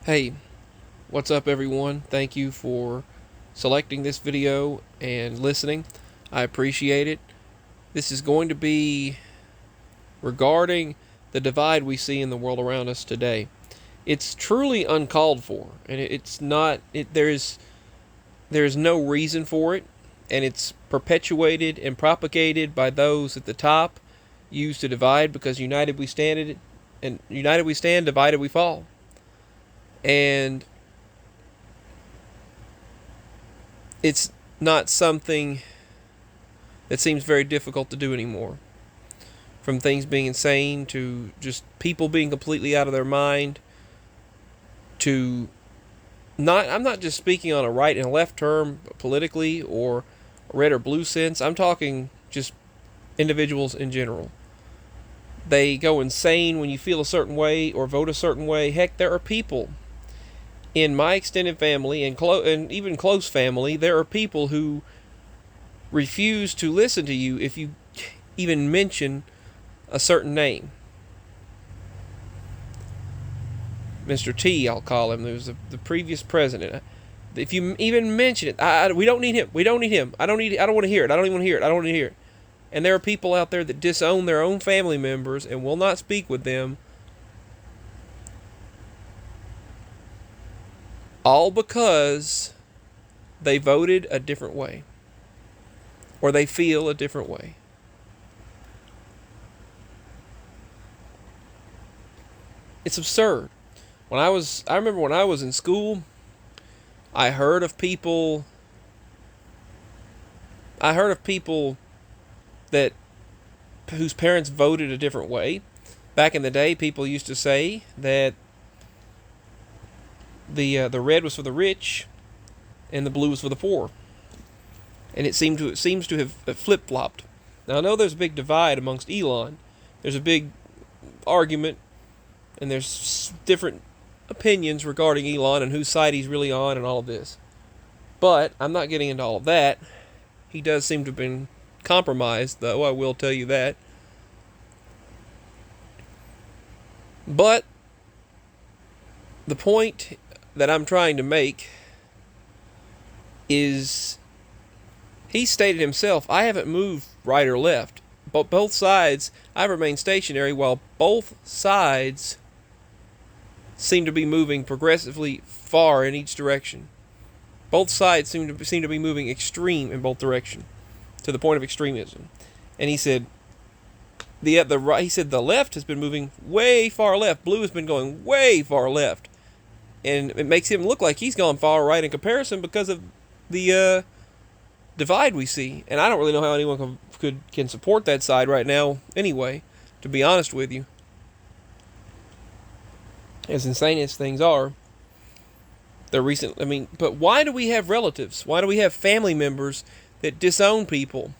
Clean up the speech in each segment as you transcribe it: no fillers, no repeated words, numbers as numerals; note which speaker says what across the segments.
Speaker 1: Hey, what's up everyone? Thank you for selecting this video and listening. I appreciate it. This is going to be regarding the divide we see in the world around us today. It's truly uncalled for, and it's not. There's no reason for it, and it's perpetuated and propagated by those at the top, used to divide because united we stand, and united we stand, divided we fall. And it's not something that seems very difficult to do anymore. From things being insane to just people being completely out of their mind to not I'm not just speaking on a right and a left term politically or a red or blue sense. I'm talking just individuals in general. They go insane when you feel a certain way or vote a certain way. Heck, there are people in my extended family and even close family, there are people who refuse to listen to you if you even mention a certain name. Mr. T, I'll call him. There was the previous president. If you even mention it, we don't need him. We don't need him. I don't want to hear it. I don't even want to hear it. I don't want to hear it. And there are people out there that disown their own family members and will not speak with them, all because they voted a different way or they feel a different way. It's absurd. I remember when I was in school, I heard of people I heard of people that whose parents voted a different way. Back in the day, people used to say that the red was for the rich and the blue was for the poor, and it seems to have flip flopped. Now I know there's a big divide amongst Elon. There's a big argument, and there's different opinions regarding Elon and whose side he's really on and all of this. But I'm not getting into all of that. He does seem to have been compromised, though, I will tell you that. But the point that I'm trying to make is he stated himself, I haven't moved right or left. But both sides, I've remained stationary while both sides seem to be moving progressively far in each direction. Both sides seem to be moving extreme in both directions, to the point of extremism. And he said he said the left has been moving way far left. Blue has been going way far left, and it makes him look like he's gone far right in comparison because of the divide we see. And I don't really know how anyone can support that side right now. Anyway, to be honest with you, as insane as things are, but why do we have relatives? Why do we have family members that disown people?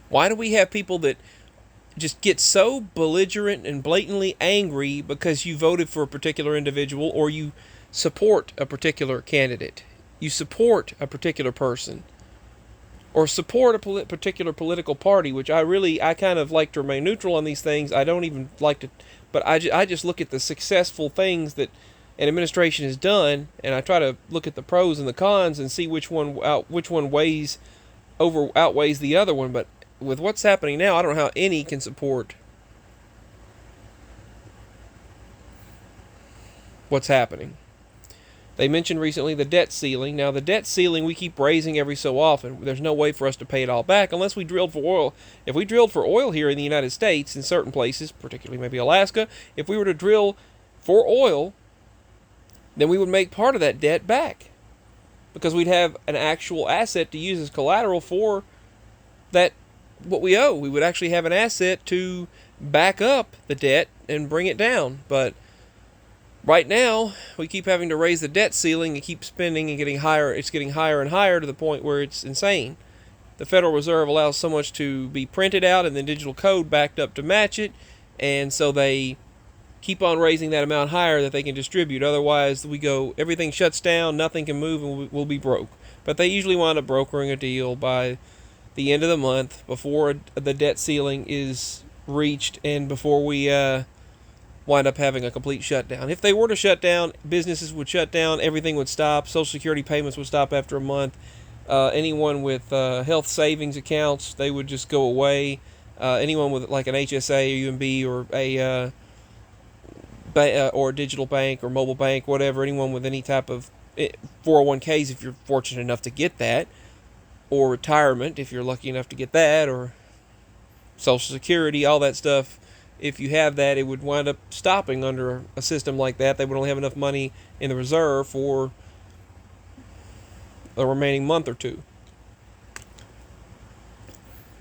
Speaker 1: Why do we have people that just get so belligerent and blatantly angry because you voted for a particular individual or you support a particular candidate? You support a particular person or support a particular political party, which I kind of like to remain neutral on these things. I don't even like to, but I just look at the successful things that an administration has done, and I try to look at the pros and the cons and see which one outweighs the other one. But with what's happening now, I don't know how any can support what's happening. They mentioned recently the debt ceiling. Now, the debt ceiling we keep raising every so often. There's no way for us to pay it all back unless we drilled for oil. If we drilled for oil here in the United States, in certain places, particularly maybe Alaska, if we were to drill for oil, then we would make part of that debt back because we'd have an actual asset to use as collateral for that what we owe. We would actually have an asset to back up the debt and bring it down. But right now, we keep having to raise the debt ceiling and keep spending and getting higher. It's getting higher and higher to the point where it's insane. The Federal Reserve allows so much to be printed out and then digital code backed up to match it, and so they keep on raising that amount higher that they can distribute. Otherwise, everything shuts down, nothing can move, and we'll be broke. But they usually wind up brokering a deal by the end of the month before the debt ceiling is reached and before we wind up having a complete shutdown. If they were to shut down, businesses would shut down, everything would stop, Social Security payments would stop after a month. Anyone with health savings accounts, they would just go away. Anyone with like an HSA or UMB or or a digital bank or mobile bank, whatever, anyone with any type of 401ks, if you're fortunate enough to get that, or retirement, if you're lucky enough to get that, or Social Security, all that stuff. If you have that, it would wind up stopping under a system like that. They would only have enough money in the reserve for the remaining month or two.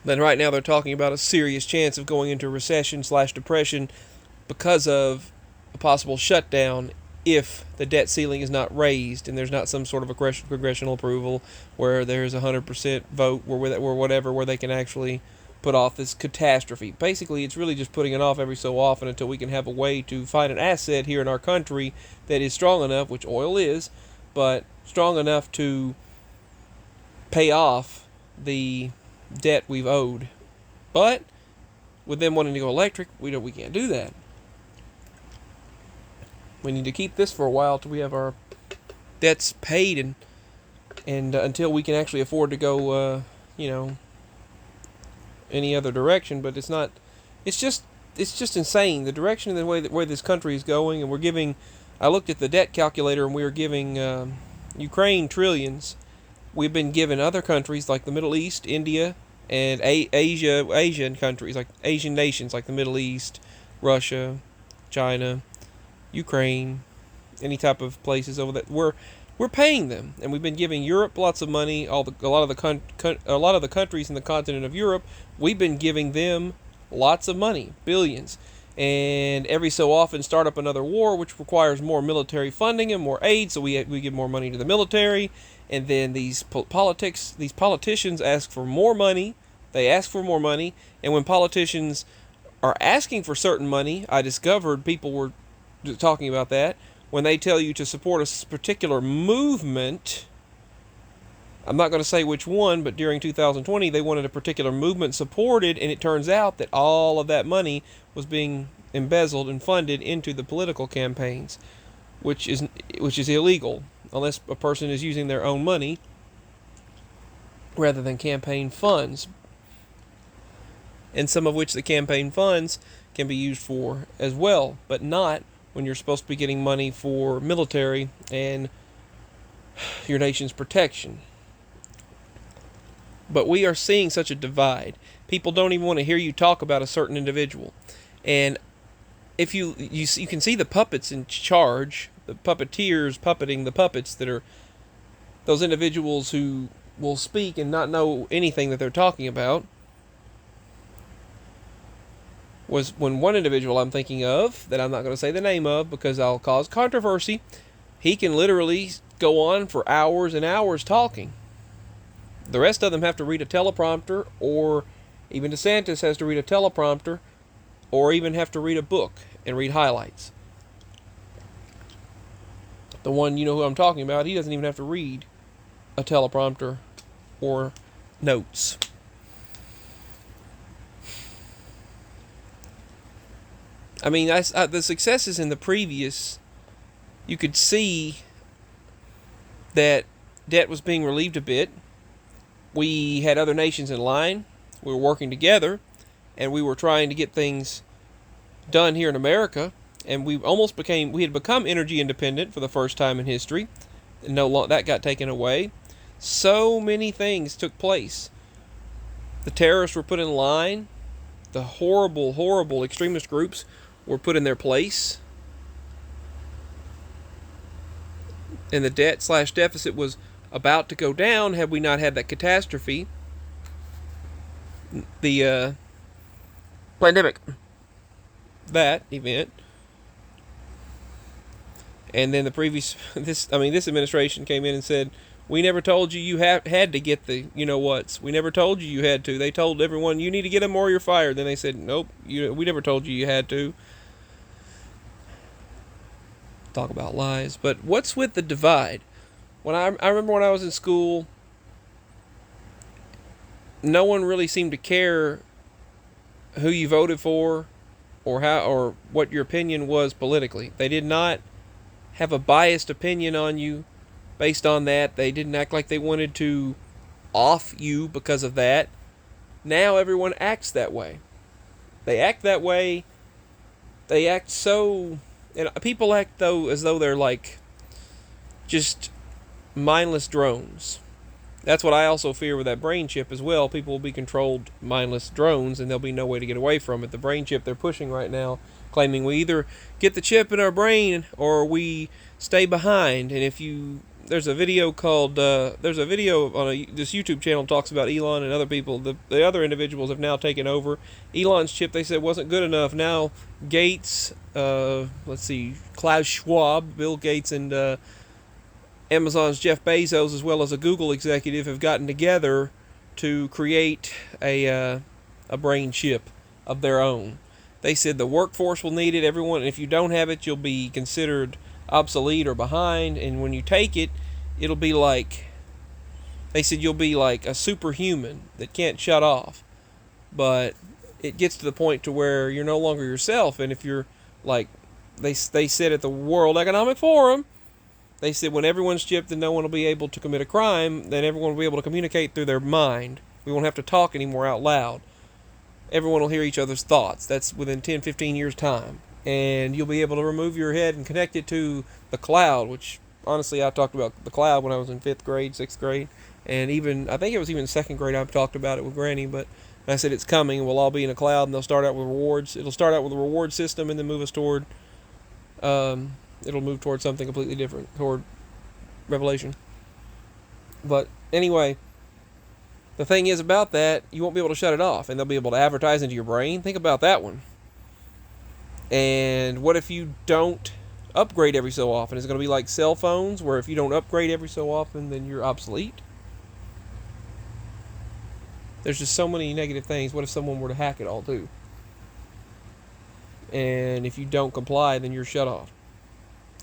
Speaker 1: Then right now they're talking about a serious chance of going into recession/depression because of a possible shutdown if the debt ceiling is not raised and there's not some sort of a congressional approval where there's a 100% vote where they can actually put off this catastrophe. Basically, it's really just putting it off every so often until we can have a way to find an asset here in our country that is strong enough, which oil is, but strong enough to pay off the debt we've owed. But with them wanting to go electric, we can't do that. We need to keep this for a while till we have our debts paid and until we can actually afford to go any other direction. But it's just insane, the direction and the way where this country is going. And I looked at the debt calculator, and we are giving Ukraine trillions. We've been giving other countries like the Middle East, India, and Asian countries, like Asian nations like the Middle East, Russia, China, Ukraine, any type of places over that, we're paying them. And we've been giving Europe lots of money. A lot of the countries in the continent of Europe, we've been giving them lots of money, billions. And every so often start up another war, which requires more military funding and more aid, so we give more money to the military. And then these politicians ask for more money. They ask for more money, and when politicians are asking for certain money, I discovered people were talking about that. When they tell you to support a particular movement, I'm not going to say which one, but during 2020 they wanted a particular movement supported, and it turns out that all of that money was being embezzled and funded into the political campaigns, which is illegal unless a person is using their own money rather than campaign funds, and some of which the campaign funds can be used for as well, but not when you're supposed to be getting money for military and your nation's protection. But we are seeing such a divide. People don't even want to hear you talk about a certain individual. And if you can see the puppets in charge, the puppeteers puppeting the puppets that are those individuals who will speak and not know anything that they're talking about. Was when one individual I'm thinking of, that I'm not going to say the name of because I'll cause controversy, he can literally go on for hours and hours talking. The rest of them have to read a teleprompter, or even DeSantis has to read a teleprompter, or even have to read a book and read highlights. The one, you know who I'm talking about, he doesn't even have to read a teleprompter or notes. I mean, the successes in the previous, you could see that debt was being relieved a bit. We had other nations in line. We were working together, and we were trying to get things done here in America. And we had become energy independent for the first time in history. And that got taken away. So many things took place. The terrorists were put in line. The horrible, horrible extremist groups were put in their place. And the debt/deficit was about to go down had we not had that catastrophe. The pandemic. That event. And then this administration came in and said, we never told you had to get the you-know-whats. We never told you had to. They told everyone, you need to get them or you're fired. Then they said, nope, we never told you had to. Talk about lies. But what's with the divide? When I remember when I was in school, no one really seemed to care who you voted for, or what your opinion was politically. They did not have a biased opinion on you based on that. They didn't act like they wanted to off you because of that. Now everyone acts that way. They act that way. They act so, and people act though as though they're like just mindless drones. That's what I also fear with that brain chip as well. People will be controlled mindless drones, and there'll be no way to get away from it. The brain chip they're pushing right now, claiming we either get the chip in our brain or we stay behind. And if you, there's a video called, there's a video on this YouTube channel talks about Elon and other people. The other individuals have now taken over. Elon's chip, they said, wasn't good enough. Now Gates, let's see, Klaus Schwab, Bill Gates, and Amazon's Jeff Bezos, as well as a Google executive, have gotten together to create a brain chip of their own. They said the workforce will need it. Everyone, if you don't have it, you'll be considered obsolete or behind. And when you take it, it'll be like, they said you'll be like a superhuman that can't shut off. But it gets to the point to where you're no longer yourself. And if you're like, they said at the World Economic Forum, they said when everyone's chipped and no one will be able to commit a crime, then everyone will be able to communicate through their mind. We won't have to talk anymore out loud. Everyone will hear each other's thoughts. That's within 10, 15 years' time. And you'll be able to remove your head and connect it to the cloud, which, honestly, I talked about the cloud when I was in 5th grade, 6th grade. And even, I think it was even 2nd grade I talked about it with Granny, but I said it's coming. We'll all be in a cloud, and they'll start out with rewards. It'll start out with a reward system and then move us toward... it'll move towards something completely different, toward Revelation. But anyway, the thing is about that, you won't be able to shut it off, and they'll be able to advertise into your brain. Think about that one. And what if you don't upgrade every so often? Is it going to be like cell phones, where if you don't upgrade every so often, then you're obsolete? There's just so many negative things. What if someone were to hack it all too? And if you don't comply, then you're shut off.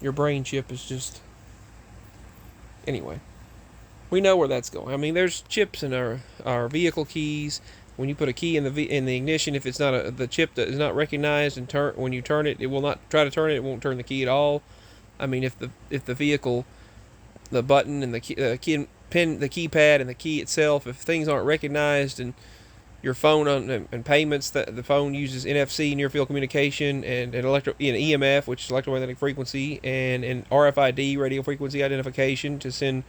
Speaker 1: Your brain chip is just... Anyway, we know where that's going. I mean, there's chips in our vehicle keys. When you put a key in the ignition, if it's not the chip that is not recognized, and when you turn it, it will not try to turn it. It won't turn the key at all. I mean, if the vehicle, the button and the keypad and the key itself, if things aren't recognized, and your phone and payments, the phone uses NFC, near field communication, and EMF, which is electromagnetic frequency, and RFID, radio frequency identification, to send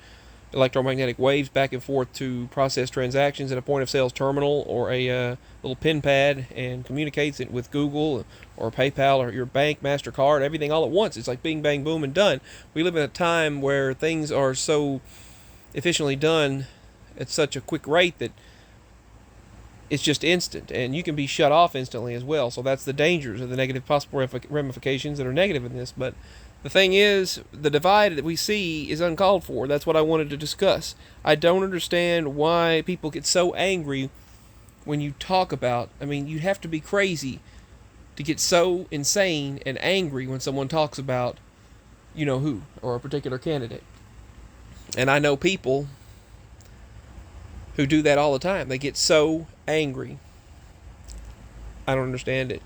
Speaker 1: electromagnetic waves back and forth to process transactions at a point of sales terminal or a little pin pad, and communicates it with Google or PayPal or your bank, MasterCard, everything all at once. It's like bing, bang, boom, and done. We live in a time where things are so efficiently done at such a quick rate that it's just instant, and you can be shut off instantly as well. So that's the dangers of the negative possible ramifications that are negative in this. But the thing is, the divide that we see is uncalled for. That's what I wanted to discuss. I don't understand why people get so angry when you talk about... I mean, you have to be crazy to get so insane and angry when someone talks about you know who, or a particular candidate. And I know people who do that all the time. They get so angry. I don't understand it.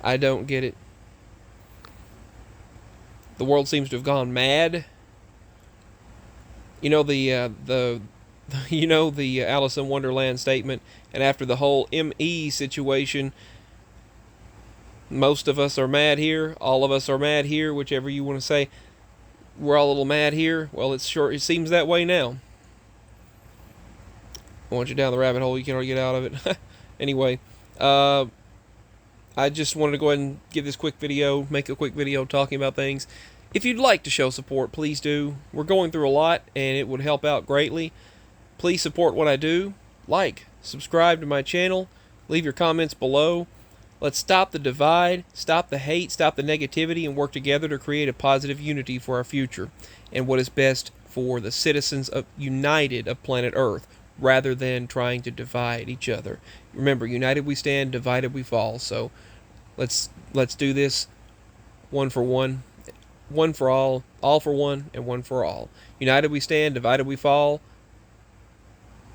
Speaker 1: I don't get it. The world seems to have gone mad. You know the Alice in Wonderland statement, and after the whole ME situation, most of us are mad here, all of us are mad here, whichever you want to say. We're all a little mad here. Well, it seems that way now. I want you down the rabbit hole, you can't already get out of it. Anyway, I just wanted to go ahead and give this quick video, make a quick video talking about things. If you'd like to show support, please do. We're going through a lot, and it would help out greatly. Please support what I do. Like, subscribe to my channel, leave your comments below. Let's stop the divide, stop the hate, stop the negativity, and work together to create a positive unity for our future and what is best for the citizens of planet Earth, rather than trying to divide each other. Remember, united we stand, divided we fall. So let's do this. One for one, one for all for one, and one for all. United we stand, divided we fall.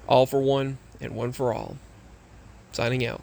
Speaker 1: All for one, and one for all. signing out.